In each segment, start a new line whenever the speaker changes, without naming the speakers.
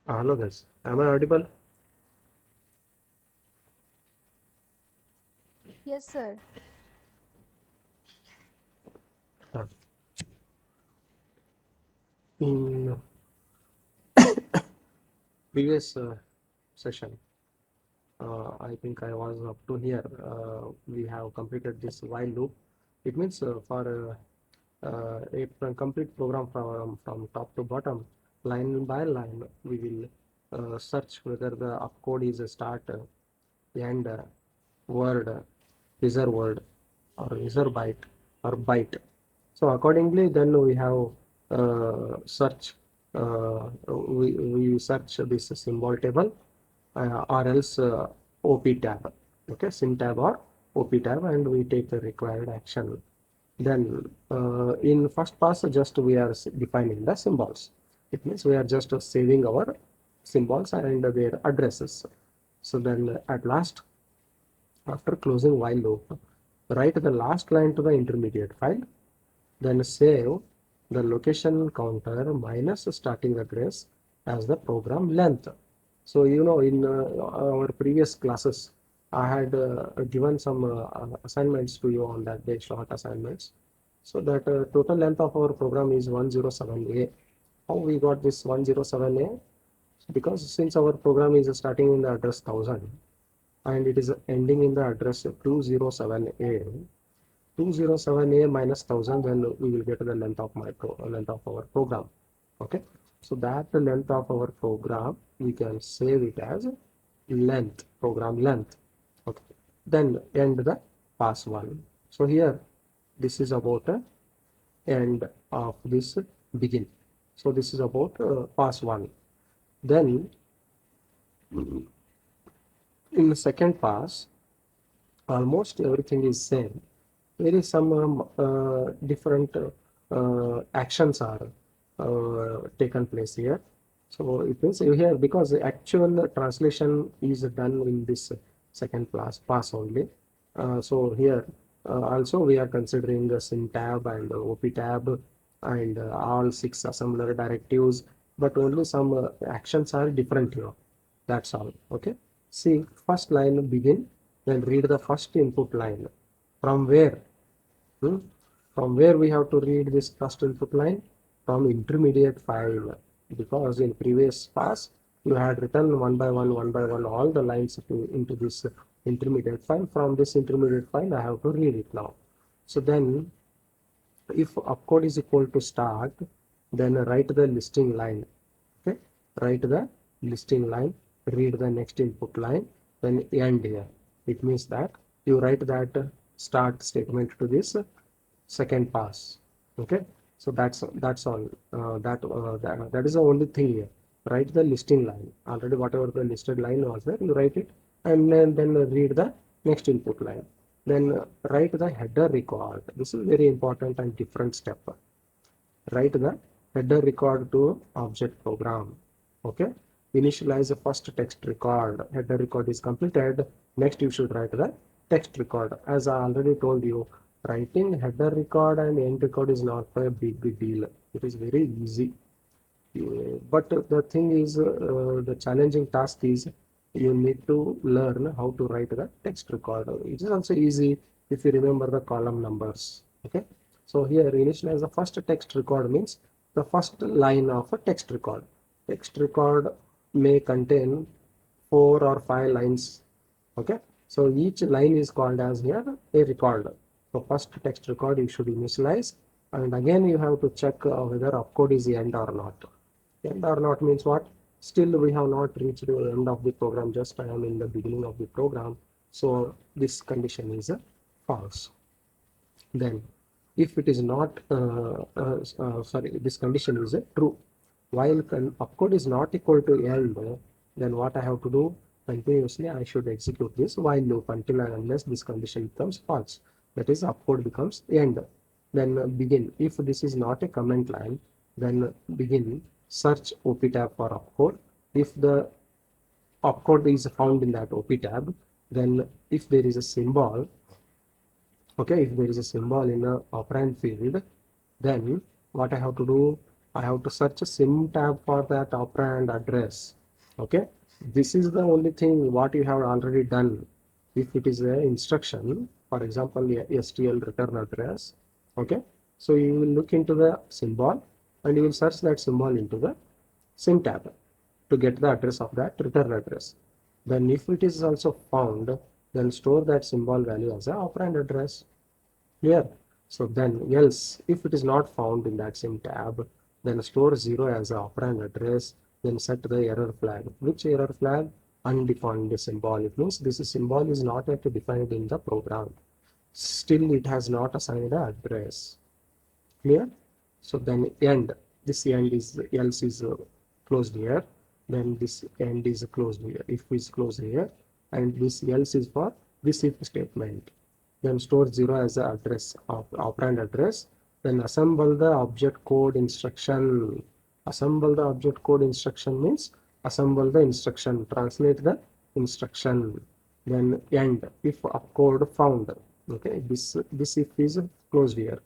Hello guys, am I audible?
Yes, sir.
Uh, In previous session, I think I was up to here. We have completed this while loop. It means for a complete program from top to bottom, line by line, we will search whether the opcode is a start, end, word, reserve word, or reserve byte, or byte. So accordingly, then we have search. We search this symbol table or else OP tab. Okay, sim tab or OP tab, and we take the required action. Then in first pass, just we are defining the symbols. It means we are just saving our symbols and their addresses. So then at last, after closing while loop, write the last line to the intermediate file, then save the location counter minus starting address as the program length. So in our previous classes, I had given some assignments to you on that day, short assignments. So that total length of our program is 107A. How we got this 107A? Because since our program is starting in the address 1000 and it is ending in the address 207A, 207A minus 1000, then we will get the length of length of our program. Okay, so that length of our program, we can save it as length, program length. Okay, then end the pass one. So here, this is about end of this begin. So this is about pass one. Then in the second pass, almost everything is same. There is some different actions are taken place here. So it means here, because the actual translation is done in this second pass only. So here also we are considering the sim tab and OP tab and all 6 assembler directives, but only some actions are different here. That's all. Okay. See, first line begin, then read the first input line. From where? Hmm? From where we have to read this first input line? From intermediate file. Because in previous pass, you had written one by one, all the lines into this intermediate file. From this intermediate file, I have to read it now. So then, if opcode is equal to start, then write the listing line. Okay, write the listing line, read the next input line, then end here. It means that you write that start statement to this second pass. Okay, so that's all. That is the only thing here. Write the listing line. Already whatever the listed line was there, you write it, and then read the next input line. Then write the header record. This is very important and different step. Write the header record to object program. Okay, initialize the first text record. Header record is completed. Next you should write the text record. As I already told you, writing header record and end record is not a big deal. It is very easy. But the thing is, the challenging task is you need to learn how to write the text record. It is also easy if you remember the column numbers. Okay, so here initialize the first text record means the first line of a text record. Text record may contain 4 or 5 lines. Okay, so each line is called as here a record. So first text record you should initialize, and again you have to check whether opcode is end or not. End or not means what? Still we have not reached the end of the program, just I am in the beginning of the program. So this condition is a false. Then if it is not, sorry, this condition is a true. While opcode is not equal to end, then what I have to do? Continuously I should execute this while loop until and unless this condition becomes false. That is opcode becomes end. Then begin. If this is not a comment line, then begin search OP tab for opcode. If the opcode is found in that OP tab, then if there is a symbol, okay, if there is a symbol in a operand field, then what I have to do? I have to search a sim tab for that operand address. Okay, this is the only thing what you have already done. If it is a instruction, for example, a STL return address, okay, so you will look into the symbol and you will search that symbol into the sim tab to get the address of that return address. Then if it is also found, then store that symbol value as a operand address. Clear? So then else, if it is not found in that same tab, then store 0 as a operand address, then set the error flag. Which error flag? Undefined symbol. It means this symbol is not yet defined in the program. Still it has not assigned an address. Clear? So then end. This end is else is closed here. Then this end is closed here. If is closed here, and this else is for this if statement. Then store 0 as the address of operand address. Then assemble the object code instruction. Assemble the object code instruction means assemble the instruction. Translate the instruction. Then end if opcode found. Okay, this if is closed here.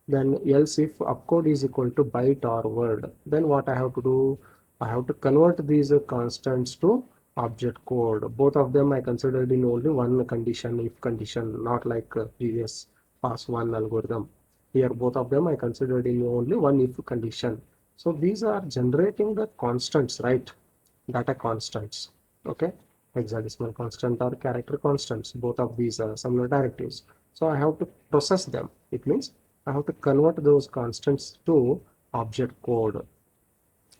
Then else if opcode is equal to byte or word, then what I have to do? I have to convert these constants to object code. Both of them I considered in only one condition, if condition, not like previous pass1 algorithm. Here both of them I considered in only one if condition. So these are generating the constants, right? Data constants. Okay, hexadecimal constant or character constants. Both of these are similar directives. So I have to process them. It means I have to convert those constants to object code.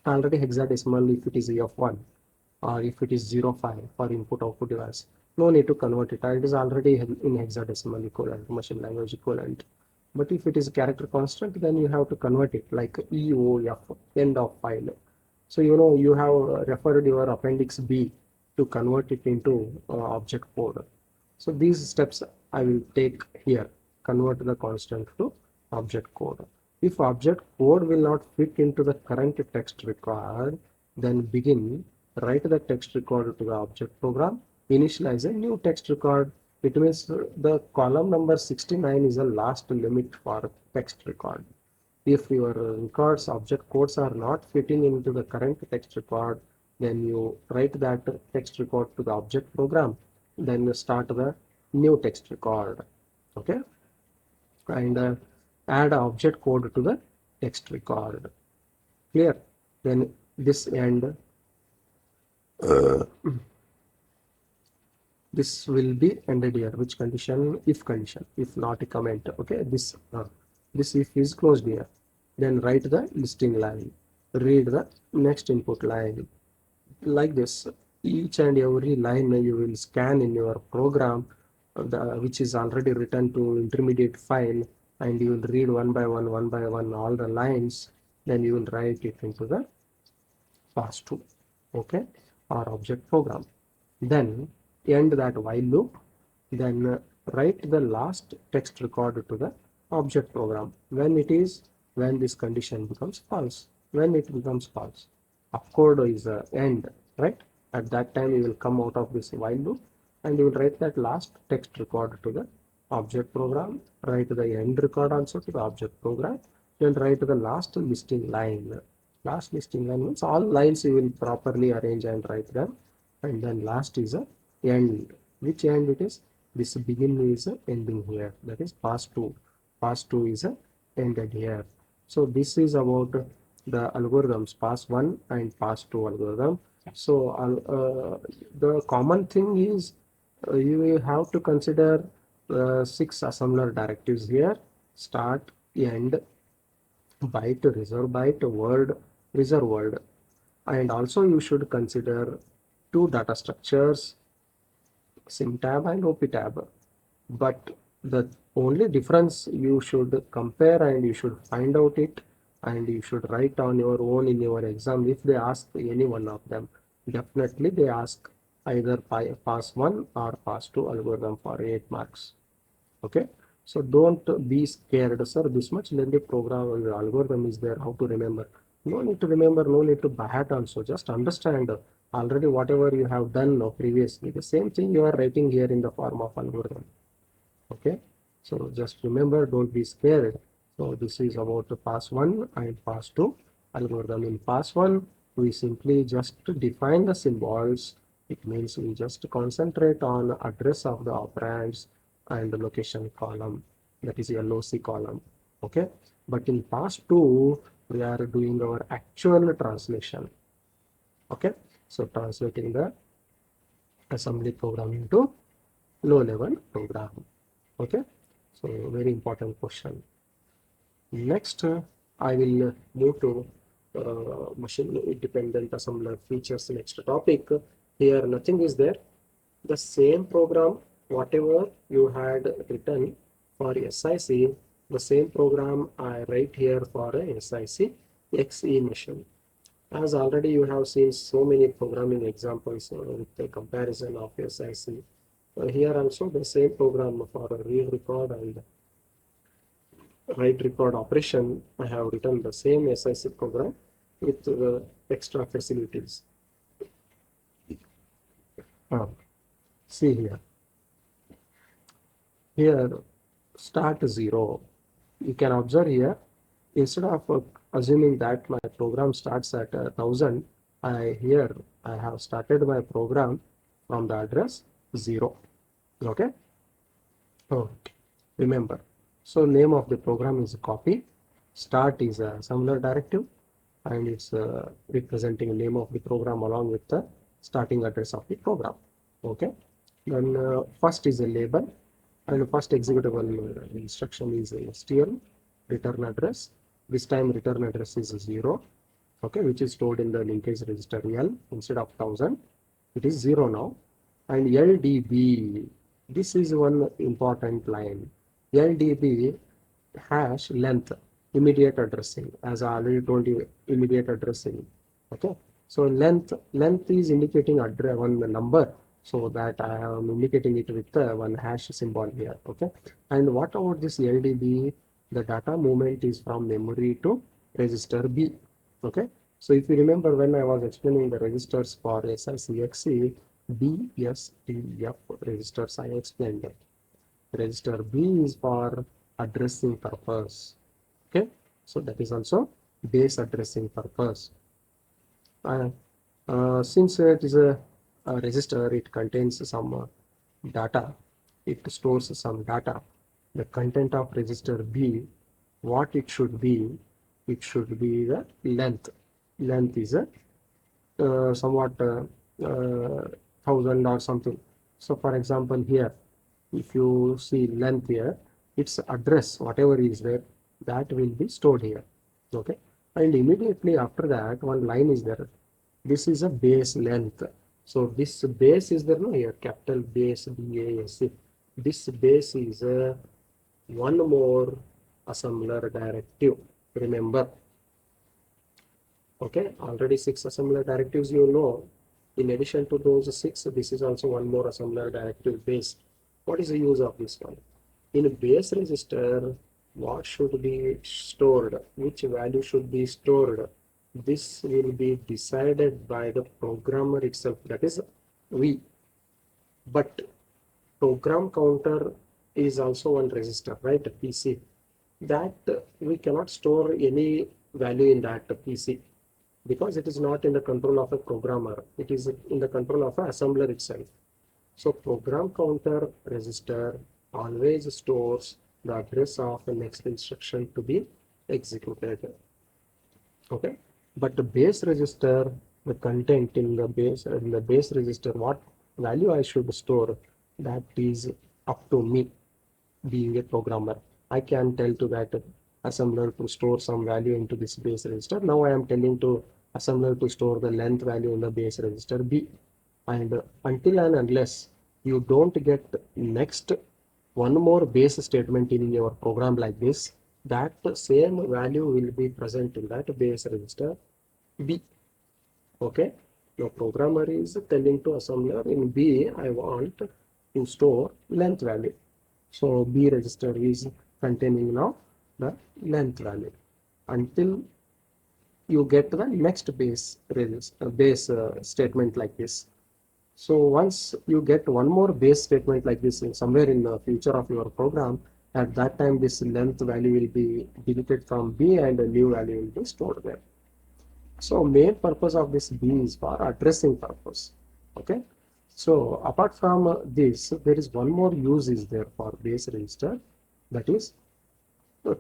Already hexadecimal if it is EF1 or if it is 05 for input output device. No need to convert it. It is already in hexadecimal equivalent, machine language equivalent. But if it is a character constant, then you have to convert it like EOF, end of file. So you have referred your appendix B to convert it into object code. So these steps I will take here. Convert the constant to object code. If object code will not fit into the current text record, then begin write the text record to the object program. Initialize a new text record. It means the column number 69 is the last limit for text record. If your records object codes are not fitting into the current text record, then you write that text record to the object program, then you start the new text record. Okay, and add object code to the text record. Clear? Then this end, this will be ended here. Which condition? If condition. If not a comment. Okay, this if is closed here. Then write the listing line. Read the next input line. Like this, each and every line you will scan in your program, which is already written to intermediate file, and you will read one by one all the lines. Then you will write it into the pass2, okay, or object program. Then end that while loop. Then write the last text record to the object program. When this condition becomes false. When it becomes false, opcode is end, right? At that time you will come out of this while loop and you will write that last text record to the object program. Write the end record also to the object program. Then write the last listing line. Last listing line means all lines you will properly arrange and write them. And then last is a end. Which end it is? This begin is a ending here. That is pass2. Pass2 is a ended here. So this is about the algorithms pass1 and pass2 algorithm. So the common thing is you will have to consider 6 assembler directives here: start, end, byte, reserve byte, word, reserve word. And also you should consider 2 data structures, sim tab and op tab. But the only difference you should compare and you should find out it, and you should write on your own in your exam. If they ask any one of them, definitely they ask either pass1 or pass2 algorithm for 8 marks. Okay, so don't be scared, sir, this much lengthy program algorithm is there, how to remember? No need to remember, no need to by heart also. Just understand already whatever you have done previously, the same thing you are writing here in the form of algorithm. Okay, so just remember, don't be scared. So this is about the pass1 and pass2 algorithm. In pass1 we simply just define the symbols. It means we just concentrate on address of the operands and the location column, that is LOC column. Okay, but in pass 2 we are doing our actual translation. Okay, so translating the assembly program into low level program. Okay, so very important question. Next, I will move to machine independent assembler features. Next topic. Here nothing is there. The same program, whatever you had written for SIC, the same program I write here for a SIC XE machine. As already you have seen so many programming examples with the comparison of SIC. Here also the same program for a read record and write record operation. I have written the same SIC program with extra facilities. See here. Here start 0. You can observe here, instead of assuming that my program starts at 1000, I have started my program from the address 0. Okay. Remember, so name of the program is copy, start is a assembler directive, and it's representing name of the program along with the starting address of the program. Okay, then first is a label, and first executable instruction is STL return address. This time return address is 0. Okay, which is stored in the linkage register L instead of 1000. It is 0 now. And LDB, this is one important line. LDB hash length, immediate addressing, as I already told you, immediate addressing. Okay, so length is indicating address one number, so that I am indicating it with one hash symbol here. Okay, and what about this LDB? The data movement is from memory to register B. Okay, so if you remember when I was explaining the registers for SICXC, B, S, T, F registers, I explained that. Register B is for addressing purpose. Okay, so that is also base addressing purpose. Since it is a register, it contains some data, it stores some data. The content of register B, what it should be the length. Length is a somewhat 1000 or something. So for example here, if you see length here, its address, whatever is there, that will be stored here. Okay, and immediately after that one line is there. This is a base length. So this base is there, no, here, capital base BASE. This base is one more assembler directive. Remember, okay, already 6 assembler directives you know. In addition to those 6, this is also one more assembler directive base. What is the use of this one? In a base register, what should be stored? Which value should be stored? This will be decided by the programmer itself, that is we. But program counter is also one register, right? PC. That we cannot store any value in that PC, because it is not in the control of a programmer. It is in the control of an assembler itself. So program counter register always stores the address of the next instruction to be executed. Okay, but the base register, the content in the base register, what value I should store, that is up to me, being a programmer. I can tell to that assembler to store some value into this base register. Now I am telling to assembler to store the length value in the base register B. And until and unless you don't get next one more base statement in your program like this, that same value will be present in that base register B. Okay, your programmer is telling to assembler in B, I want to store length value. So B register is containing now the length value until you get the next base statement like this. So once you get one more base statement like this somewhere in the future of your program, at that time this length value will be deleted from B and a new value will be stored there. So main purpose of this B is for addressing purpose. Okay. So apart from this, there is one more use is there for base register, that is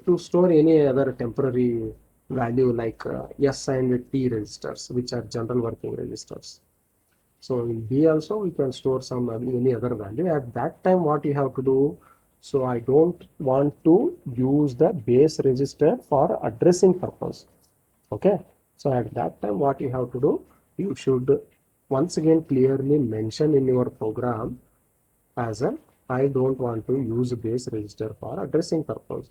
to store any other temporary value like S and T registers, which are general working registers. So in B also we can store some any other value. At that time, what you have to do? So I don't want to use the base register for addressing purpose. Okay. So at that time, what you have to do? You should once again clearly mention in your program as a I don't want to use base register for addressing purpose.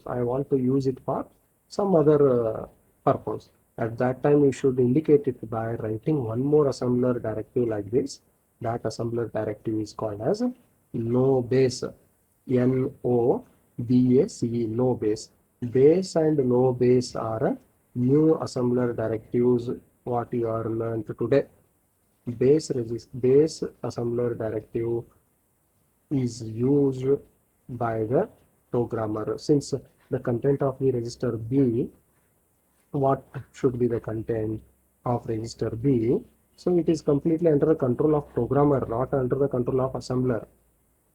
I want to use it for some other purpose. At that time, you should indicate it by writing one more assembler directive like this. That assembler directive is called as no base. NOBACE, no base. Base and no base are new assembler directives what you are learned today. Base assembler directive is used by the programmer. Since the content of the register B, what should be the content of register B? So it is completely under the control of programmer, not under the control of assembler.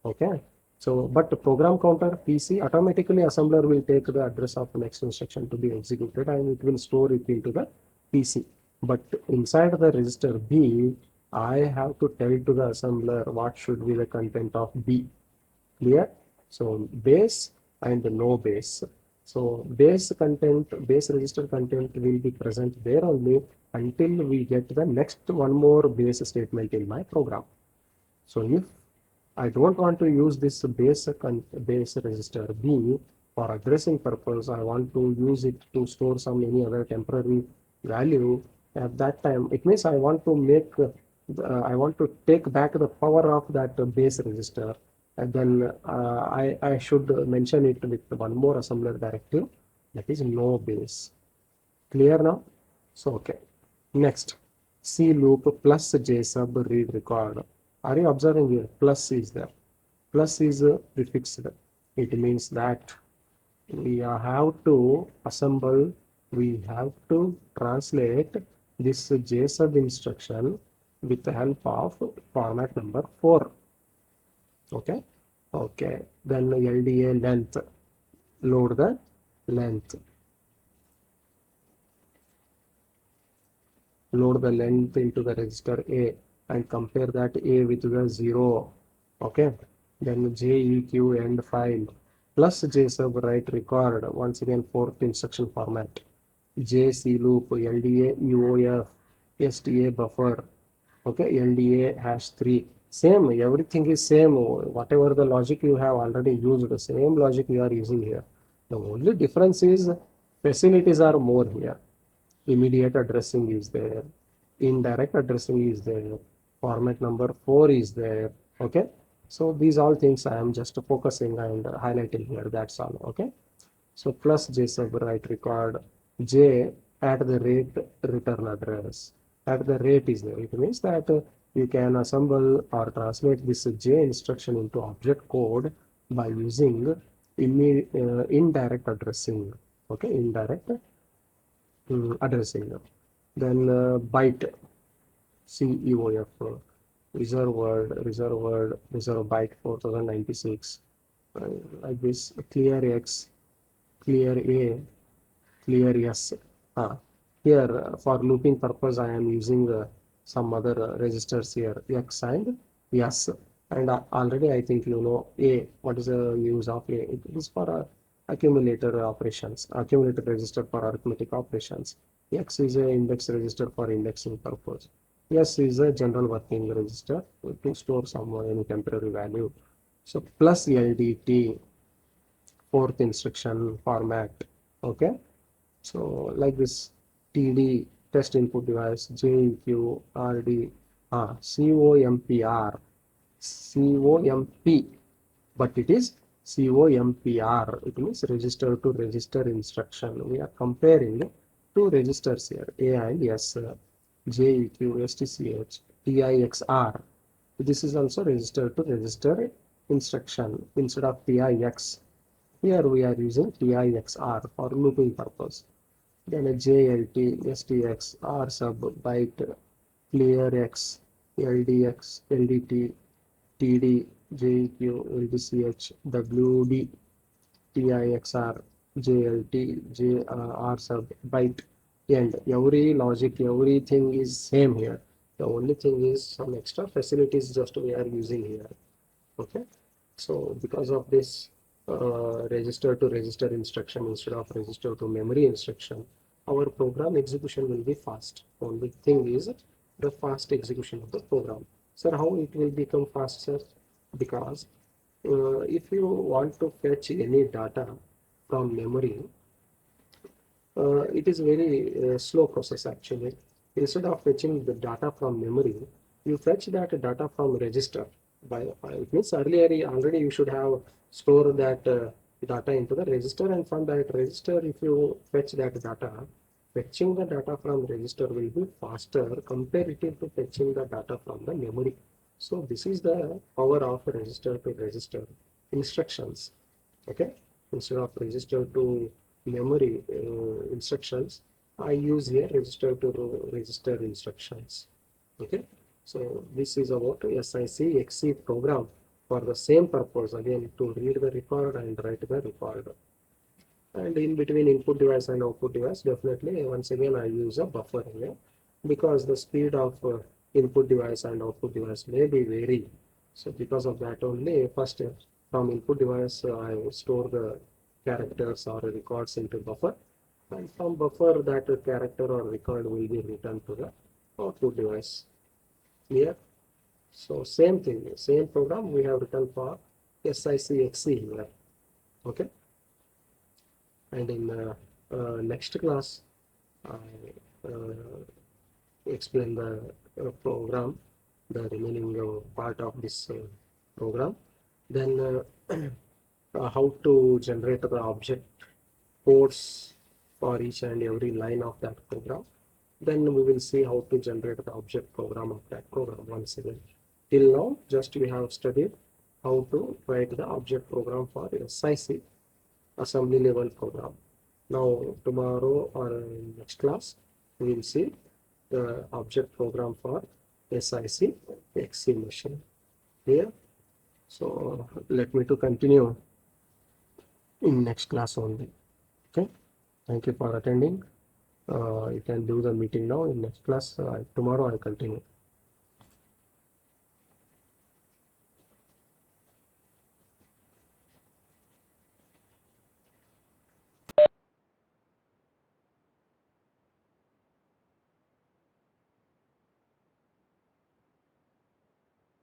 Okay. So, but program counter PC automatically assembler will take the address of the next instruction to be executed and it will store it into the PC. But inside the register B, I have to tell to the assembler what should be the content of B. Clear? So base and no base. So base register content will be present there only until we get the next one more base statement in my program. So if I don't want to use this base register B for addressing purpose, I want to use it to store some any other temporary value. At that time, it means I want to I want to take back the power of that base register, and then I should mention it with one more assembler directive, that is no base. Clear now? So okay. Next, C loop plus J sub read record. Are you observing here? Plus is there. Plus is prefixed. It means that we have to assemble, we have to translate this J sub instruction with the help of format number 4. Okay. Okay. Then LDA length. Load the length. Load the length into the register A and compare that A with the 0. Okay. Then JEQ end file plus J sub write record. Once again, fourth instruction format. JC loop LDA EOF STA buffer. Okay. LDA #3. Same. Everything is same. Whatever the logic you have already used, the same logic you are using here. The only difference is facilities are more here. Immediate addressing is there, indirect addressing is there, format number 4 is there. Okay. So these all things I am just focusing and highlighting here, that's all. Okay. So plus J sub write record J at the rate return address. At the rate is there. It means that you can assemble or translate this J instruction into object code by using indirect addressing. Okay. Indirect addressing. Then byte CEOF reserve byte 4096 like this. Clear X, clear A, clear S. Here for looping purpose I am using some other registers here, X and S. And already I think you know A. What is the use of A? It is for accumulator operations, accumulator register for arithmetic operations. X is a index register for indexing purpose. S is a general working register to store some any temporary value. So plus LDT, fourth instruction format. Okay. So like this TD test input device, JEQ, RD, COMPR, COMP, but it is COMPR. It means register to register instruction. We are comparing two registers here, A and S, JEQ, STCH, TIXR. This is also register to register instruction instead of TIX. Here we are using TIXR for looping purpose. then a JLT, STX, R sub, byte, clearx, LDX, LDT, TD, JEQ, LDCH, WD, TIXR, JLT, R sub, byte, end. Every logic, everything is same here. The only thing is some extra facilities just we are using here. Okay. So because of this register to register instruction instead of register to memory instruction, our program execution will be fast. Only thing is the fast execution of the program. Sir, how it will become fast, sir? Because if you want to fetch any data from memory, it is very slow process actually. Instead of fetching the data from memory, you fetch that data from register. It means earlier already you should have stored that data into the register, and from that register, if you fetch that data, fetching the data from register will be faster comparative to fetching the data from the memory. So this is the power of register to register instructions. Okay, instead of register to memory instructions, I use here register to register instructions. Okay, so this is about SIC XC program for the same purpose, again to read the record and write the record. And in between input device and output device, definitely once again I use a buffer here, because the speed of input device and output device may be vary. So because of that only, first from input device I store the characters or records into buffer, and from buffer that character or record will be returned to the output device. Clear? So same thing, same program we have written for SIC XC here. Okay. And in next class, I explain the program, the remaining part of this program. Then how to generate the object codes for each and every line of that program. Then we will see how to generate the object program of that program once again. Till now, just we have studied how to write the object program for SIC, assembly level program. Now tomorrow or next class we will see the object program for SIC XC machine here. So let me to continue in next class only. Okay, thank you for attending. You can do the meeting now. In next class tomorrow I continue.